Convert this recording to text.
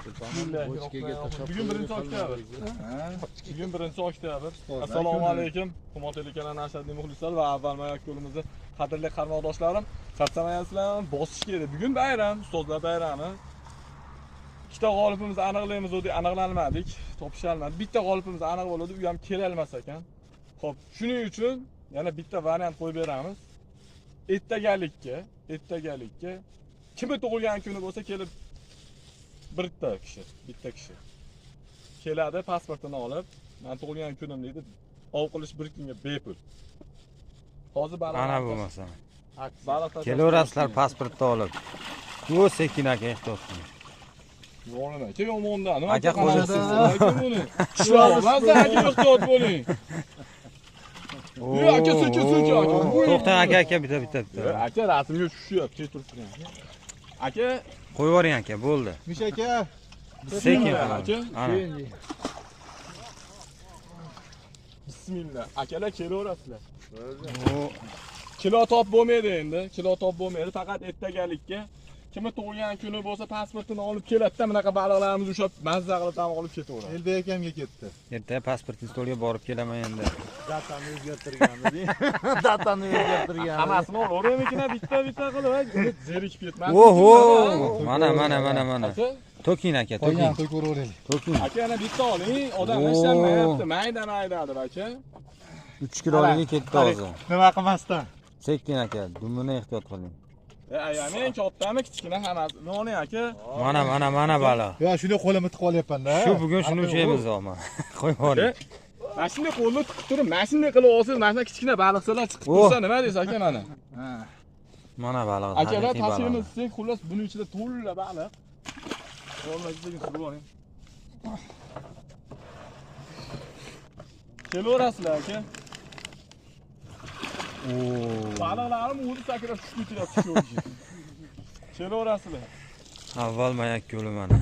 Bugun 1-oktyabr. Bugun 1-oktyabr. Assalomu alaykum. Hurmatli kanal Ashaddiy muxlislar va avvalma yo'limizni qadrli qarindoshlarım. Qarsamayasizlarmi? Bosishga edi. Bugun bayram, ustozlar bayrami. Ikkita g'olibimizni aniqlaymiz deb aniqlanmadik, topisha olmadik. Bitta g'olibimiz aniq bo'ladi, u ham kela olmas ekan. Xo'p, shuning uchun yana bitta variant qo'yib beramiz. Ertagalikka kimi tug'ilgan kuni bo'lsa kelib bitta kishi keladi, pasportini olib, men tug'ilgan kunim deydi, ov qilish bir kunga bepul. Hozir baliq ana bo'lmasa. Baliq Kelaverasizlar pasportni olib. Bu sekin aka ehtiyot qiling. Yo'qmi? Aka yomondan. Nima aka qo'yasiz? Aka buni. Shularmaz aka ehtiyot bo'ling. Yo'q aka sekin aka. To'xtang aka bitta. Aka rasmga tushyapti, turibdi. Aka qo'yib yuboring aka, bo'ldi. Mish aka. Sekin aka. Ana. Bismillah. Akalar kelaverasizlar. Kilo top bo'lmaydi endi. Kilo top bo'lmaydi, faqat ertagalikka kimi tug'ilgan kuni bo'lsa pasportini olib keladi-da, bunaqa baliqlarimiz ushab mazza qilib ham olib ketaveradi. Elbek akamga ketdi. Erta pasportingiz to'lga borib kelaman endi. Datani o'zgartirganmiz. Hammasini olaveramikin, bitta qilib, zerikib ketmasin. Oho! Mana. To'king aka, to'king. To'kiraveraylik. To'king. Aka yana bitta oling, odam ishlamayapti, maydadir aka. 3 kilolarga ketdi hozir. Nima qilmasdan? Sekin aka, dumini ehtiyot qiling. Men kattami, kichkina hammasi. Noni aka. Mana baliq. Yo, shuni qo'limni tiqib olyapman-da. Shu bugun shuni ushlaymiz ama. Qo'yib yuboring. Mana shunday qo'lni tiqib turib, mana shunday qilib olsangiz, mana shunday kichkina baliqchalar chiqib tursa, nima deysiz aka mana? Mana baliq. Akalar tasvirimiz siz, xullas buning ichida to'la baliq. Olmaysiz surib oling. Kelaverasizlar aka. Baliqlarim o'zi sakrab tushib ketyapti shu. Kelaverasizlar. Avval mayak yo'li mana.